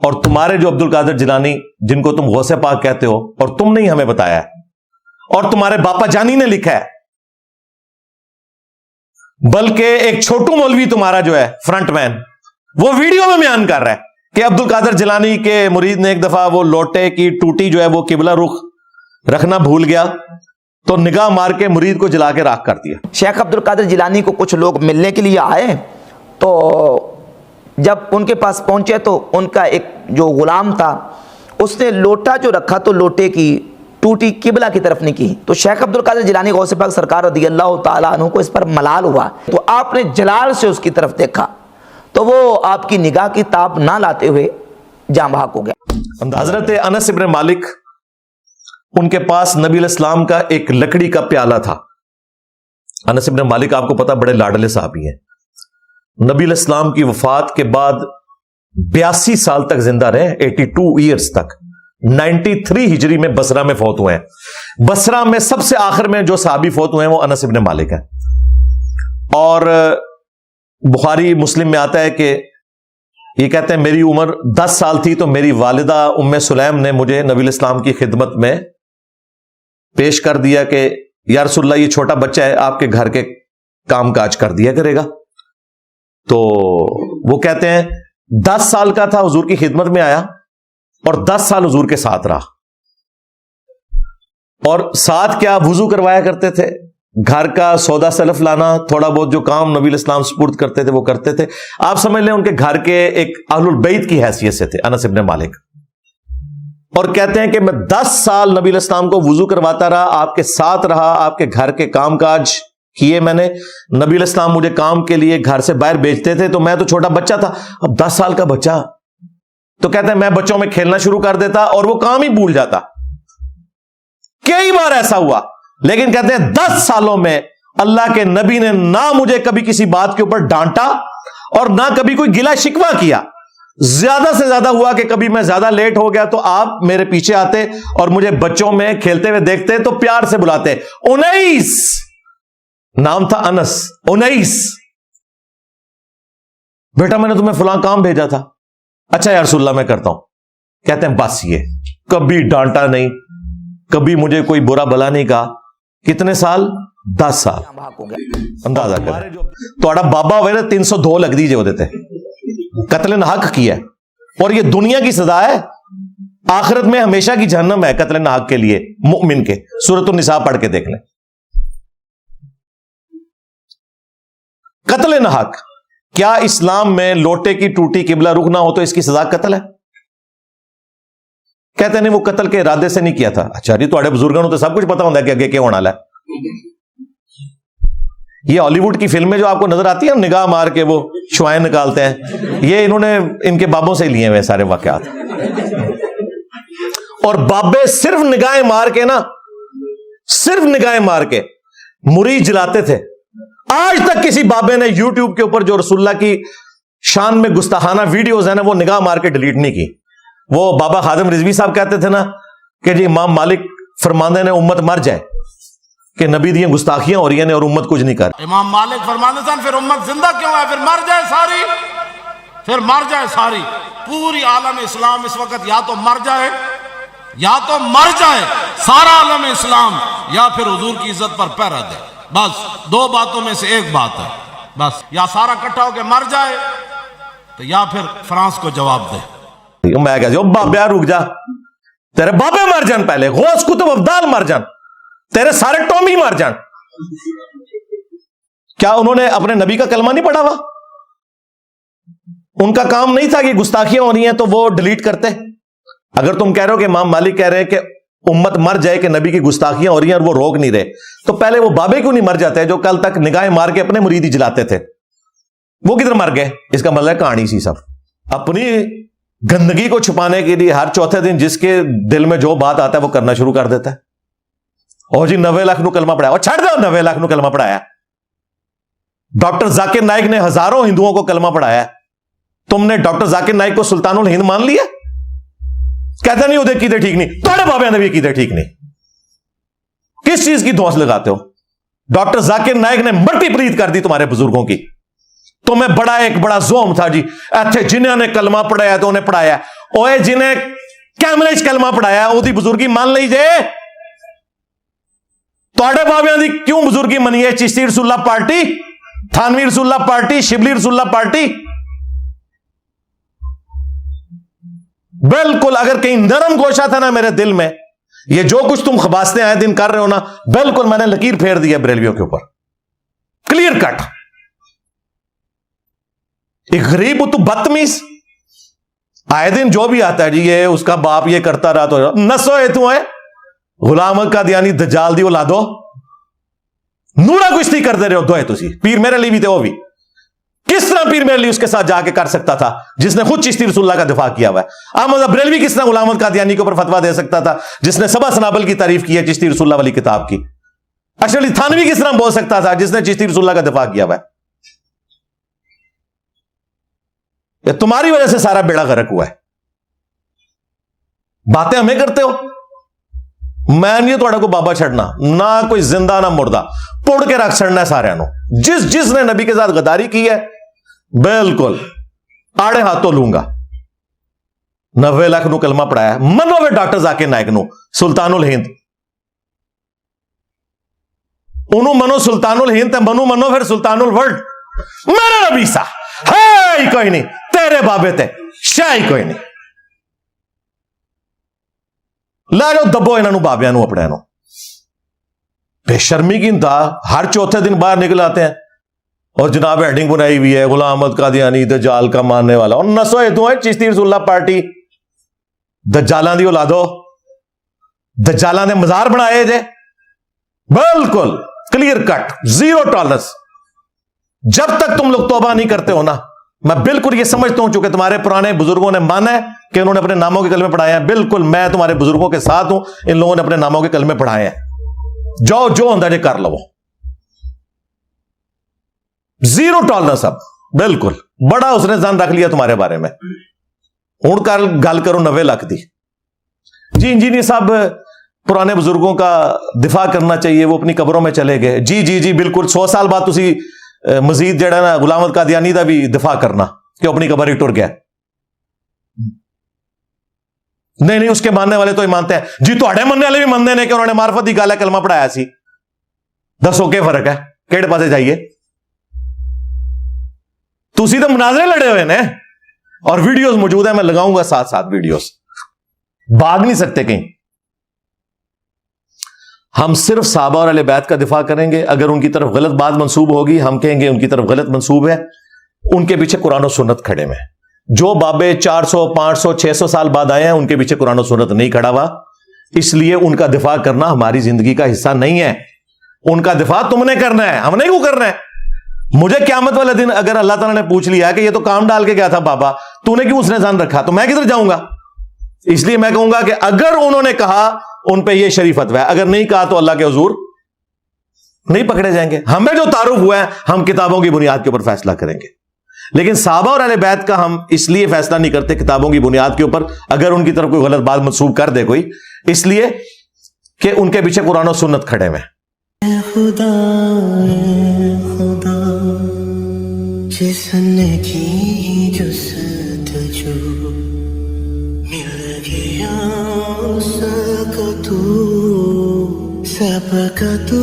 اور تمہارے جو عبد القادر جیلانی جن کو تم غوث پاک کہتے ہو، اور تم نے ہی ہمیں بتایا ہے، اور تمہارے باپا جانی نے لکھا ہے، بلکہ ایک چھوٹو مولوی تمہارا جو ہے فرنٹ مین، وہ ویڈیو میں بیان کر رہا ہے کہ عبد القادر جیلانی کے مرید نے ایک دفعہ وہ لوٹے کی ٹوٹی جو ہے وہ قبلہ رخ رکھنا بھول گیا تو نگاہ مار کے مرید کو جلا کے راکھ کر دیا۔ شیخ عبد القادر جیلانی کو کچھ لوگ ملنے کے لیے آئے، تو جب ان کے پاس پہنچے تو ان کا ایک جو غلام تھا اس نے لوٹا جو رکھا تو لوٹے کی ٹوٹی قبلہ کی طرف نہیں کی، تو شیخ عبد القادر جیلانی غوث پاک سرکار رضی اللہ تعالیٰ عنہ کو اس پر ملال ہوا، تو آپ نے جلال سے اس کی طرف دیکھا تو وہ آپ کی نگاہ کی تاب نہ لاتے ہوئے جاں بحق ہو گیا۔ حضرت انس ابن مالک، ان کے پاس نبی علیہ السلام کا ایک لکڑی کا پیالہ تھا۔ انس ابن مالک آپ کو پتا بڑے لاڈلے صحابی ہیں، نبی علیہ السلام کی وفات کے بعد 82 سال تک زندہ رہے، 82 ایئرز تک، 93 ہجری میں بصرہ میں فوت ہوئے ہیں۔ بصرہ میں سب سے آخر میں جو صحابی فوت ہوئے ہیں وہ انس ابن مالک ہیں، اور بخاری مسلم میں آتا ہے کہ یہ کہتے ہیں میری عمر 10 سال تھی تو میری والدہ ام سلیم نے مجھے نبی علیہ السلام کی خدمت میں پیش کر دیا کہ یا رسول اللہ یہ چھوٹا بچہ ہے، آپ کے گھر کے کام کاج کر دیا کرے گا۔ تو وہ کہتے ہیں 10 سال کا تھا، حضور کی خدمت میں آیا اور 10 سال حضور کے ساتھ رہا، اور ساتھ کیا وضو کروایا کرتے تھے، گھر کا سودا سلف لانا، تھوڑا بہت جو کام نبی علیہ السلام سپرد کرتے تھے وہ کرتے تھے۔ آپ سمجھ لیں ان کے گھر کے ایک اہل البیت کی حیثیت سے تھے انس ابن مالک، اور کہتے ہیں کہ میں 10 سال نبی علیہ السلام کو وضو کرواتا رہا، آپ کے ساتھ رہا، آپ کے گھر کے کام کاج کیے میں نے۔ نبی علیہ السلام مجھے کام کے لیے گھر سے باہر بھیجتے تھے تو میں تو چھوٹا بچہ تھا، اب 10 سال کا بچہ، تو کہتے ہیں میں بچوں میں کھیلنا شروع کر دیتا اور وہ کام ہی بھول جاتا۔ کئی بار ایسا ہوا، لیکن کہتے ہیں 10 سالوں میں اللہ کے نبی نے نہ مجھے کبھی کسی بات کے اوپر ڈانٹا اور نہ کبھی کوئی گلا شکوہ کیا۔ زیادہ سے زیادہ ہوا کہ کبھی میں زیادہ لیٹ ہو گیا تو آپ میرے پیچھے آتے اور مجھے بچوں میں کھیلتے ہوئے دیکھتے تو پیار سے بلاتے، انیس، نام تھا انس، انیس بیٹا میں نے تمہیں فلاں کام بھیجا تھا، اچھا یا رسول اللہ میں کرتا ہوں۔ کہتے ہیں بس یہ کبھی ڈانٹا نہیں، کبھی مجھے کوئی برا بلا نہیں کہا۔ کتنے سال؟ 10 سال۔ اندازہ کریں تھوڑا بابا ہوئے نا 302 لگ دیجئے وہ دیتے، قتل ناحق کیا ہے، اور یہ دنیا کی سزا ہے، آخرت میں ہمیشہ کی جہنم ہے قتل ناحق کے لیے مؤمن کے۔ سورۃ النساء پڑھ کے دیکھ لیں۔ قتل ناحق، کیا اسلام میں لوٹے کی ٹوٹی قبلہ رخ نہ ہو تو اس کی سزا قتل ہے؟ کہتے نہیں وہ قتل کے ارادے سے نہیں کیا تھا۔ اچھا جی تھوڑے بزرگوں تو سب کچھ پتا ہوتا ہے کہ آگے کیا ہونے والا ہے۔ یہ ہالی ووڈ کی فلمیں جو آپ کو نظر آتی ہیں نگاہ مار کے وہ شوائیں نکالتے ہیں، یہ انہوں نے ان کے بابوں سے لیے ہوئے سارے واقعات، اور بابے صرف نگاہیں مار کے نا، صرف نگاہیں مار کے مرید جلاتے تھے۔ آج تک کسی بابے نے یوٹیوب کے اوپر جو رسول اللہ کی شان میں گستاخانہ ویڈیوز ہیں نا وہ نگاہ مار کے ڈیلیٹ نہیں کی۔ وہ بابا خادم رضوی صاحب کہتے تھے نا کہ جی امام مالک فرماندے نے امت مر جائے کہ نبی دی گستاخیاں ہو رہی ہیں اور امت کچھ نہیں کر۔ امام مالک فرماندے سن پھر امت زندہ کیوں ہے؟ پھر مر جائے ساری، پھر مر جائے ساری۔ پوری عالم اسلام اس وقت یا تو مر جائے، یا تو مر جائے سارا عالم اسلام، یا پھر حضور کی عزت پر پہرا دے۔ بس دو باتوں میں سے ایک بات ہے، بس یا سارا کٹھا ہو کے مر جائے تو یا پھر فرانس کو جواب دے۔ میں کہا بابیا رک جا، تیرے بابے مر جان، پہلے غوث کتب ابدال مر جان، تیرے سارے ٹومی مر جان۔ کیا انہوں نے اپنے نبی کا کلمہ نہیں پڑھا ہوا؟ ان کا کام نہیں تھا کہ گستاخیاں ہو رہی ہیں تو وہ ڈیلیٹ کرتے؟ اگر تم کہہ رہے ہو کہ امام مالک کہہ رہے ہیں کہ امت مر جائے کہ نبی کی گستاخیاں ہو رہی ہیں اور وہ روک نہیں رہے، تو پہلے وہ بابے کیوں نہیں مر جاتے جو کل تک نگاہیں مار کے اپنے مرید ہی جلاتے تھے؟ وہ کدھر مر گئے؟ اس کا مطلب ہے کہانی سی سب اپنی گندگی کو چھپانے کے لیے ہر چوتھے دن جس کے دل میں جو بات آتا ہے وہ کرنا شروع کر دیتا ہے۔ اور جی 90 لاکھ نو کلمہ پڑھایا، اور چھڑ دو 90 لاکھ نو کلمہ پڑھایا۔ ڈاکٹر ذاکر نائک نے ہزاروں ہندوؤں کو کلمہ پڑھایا، تم نے ڈاکٹر ذاکر نائک کو سلطان الہند مان لیا؟ کہتا نہیں وہ عقیدے ٹھیک نہیں، تھوڑے بابے نبی عقیدے ٹھیک نہیں۔ کس چیز کی دھونس لگاتے ہو؟ ڈاکٹر ذاکر نائک نے مٹی پرید کر دی تمہارے بزرگوں کی، تو میں بڑا ایک بڑا زوم تھا جی ایتھے جنہوں نے کلمہ پڑھایا تو انہیں پڑھایا اوے جنہیں کیمرے کلمہ پڑھایا وہ دی بزرگی مان لیجئے توڑے بابیاں دی کیوں بزرگی منی ہے چشتی رسول اللہ پارٹی تھانوی رسول اللہ پارٹی شبلی رسول اللہ پارٹی بالکل اگر کہیں نرم گوشہ تھا نا میرے دل میں یہ جو کچھ تم خباستیں آئے دن کر رہے ہو نا بالکل میں نے لکیر پھیر دیا بریلویوں کے اوپر کلیئر کٹ ایک غریب تو بدتمیز آئے دن جو بھی آتا ہے جی یہ اس کا باپ یہ کرتا رہا تو نسو ہے تو ہے غلام کا دیانی دجال دی اولادو نورا کچھ نہیں کرتے رہے ہو دو ہے تسی پیر میرے لیے بھی تھے وہ بھی کس طرح پیر میرے لیے اس کے ساتھ جا کے کر سکتا تھا جس نے خود چشتی رسول اللہ کا دفاع کیا ہوا ہے احمد بریلوی کس طرح غلام قادیانی کے اوپر فتویٰ دے سکتا تھا جس نے سبا سنابل کی تعریف کی ہے چشتی رسول اللہ والی کتاب کی اشرف علی تھانوی کس طرح بول سکتا تھا جس نے چشتی رسول اللہ کا دفاع کیا ہوا ہے یہ تمہاری وجہ سے سارا بیڑا غرق ہوا ہے باتیں ہمیں کرتے ہو میں نہیں تھوڑا کو بابا چھڑنا نہ کوئی زندہ نہ مردہ پڑ کے رکھ چھڑنا ہے سارے نو جس نے نبی کے ساتھ غداری کی ہے بالکل آڑے ہاتھوں لوں گا 90 لاکھ نو کلمہ پڑھایا منو وے ڈاکٹر ذاکر نائک نو سلطان الہند انہوں منو سلطان الہند تے منو پھر سلطان الورلڈ میرے نبی سا ہے ہی کوئی نہیں تیرے بابے تے شاہ ہی کوئی نہیں لے جو دبو انہوں بابیاں نو اپنے نو بے شرمی کی انتہا ہر چوتھے دن باہر نکل آتے ہیں اور جناب ہیڈنگ بنائی ہوئی ہے غلام احمد قادیانی دجال کا ماننے والا اور نسو تو ہے چشتی رسول اللہ پارٹی دجالاں دی اولادو دجالاں دے مزار بنائے جے بالکل کلیئر کٹ زیرو ٹالرنس جب تک تم لوگ توبہ نہیں کرتے ہو نا میں بالکل یہ سمجھتا ہوں چونکہ تمہارے پرانے بزرگوں نے مانا ہے کہ انہوں نے اپنے ناموں کے کلمے پڑھائے ہیں بالکل میں تمہارے بزرگوں کے ساتھ ہوں ان لوگوں نے اپنے ناموں کے کلمے پڑھائے ہیں جو اندازے کر لو زیرو ٹالرنس اب بالکل بڑا اس نے زن رکھ لیا تمہارے بارے میں ہوں کر گل کرو 90 لاکھ دی جی انجینئر صاحب پرانے بزرگوں کا دفاع کرنا چاہیے وہ اپنی قبروں میں چلے گئے جی بالکل 100 سال بعد تسی مزید جڑا نا غلام احمد قادیانی دا بھی دفاع کرنا کہ اپنی قبر ہی ٹر گیا نہیں اس کے ماننے والے تو ہی مانتے ہیں جی تواڈے مننے والے بھی مانتے ہیں کہ انہوں نے معرفت دی گل ہے کلمہ پڑھایا سی دسو کیا فرق ہے کہڑے پاسے جائیے تسی تو مناظرے لڑے ہوئے نے اور ویڈیوز موجود ہیں میں لگاؤں گا ساتھ ویڈیوز بھاگ نہیں سکتے کہیں ہم صرف صحابہ اور اہل بیت کا دفاع کریں گے اگر ان کی طرف غلط بات منسوب ہوگی ہم کہیں گے ان کی طرف غلط منسوب ہے ان کے پیچھے قرآن و سنت کھڑے میں جو بابے 400 500 600 سال بعد آئے ہیں ان کے پیچھے قرآن و سنت نہیں کھڑا ہوا اس لیے ان کا دفاع کرنا ہماری زندگی کا حصہ نہیں ہے ان کا دفاع تم نے کرنا ہے ہم نے کیوں کرنا ہے مجھے قیامت والے دن اگر اللہ تعالیٰ نے پوچھ لیا کہ یہ تو کام ڈال کے گیا تھا بابا تو نے کیوں اس نے ظن رکھا تو میں کدھر جاؤں گا اس لیے میں کہوں گا کہ اگر انہوں نے کہا ان پہ یہ شریف فتویٰ ہے اگر نہیں کہا تو اللہ کے حضور نہیں پکڑے جائیں گے ہمیں جو تعارف ہوا ہے ہم کتابوں کی بنیاد کے اوپر فیصلہ کریں گے لیکن صحابہ اور اہل بیت کا ہم اس لیے فیصلہ نہیں کرتے کتابوں کی بنیاد کے اوپر اگر ان کی طرف کوئی غلط بات منسوب کر دے کوئی اس لیے کہ ان کے پیچھے قرآن و سنت کھڑے میں خدا جس نے کی جستجو مل گیا اس کا تو سب کا تو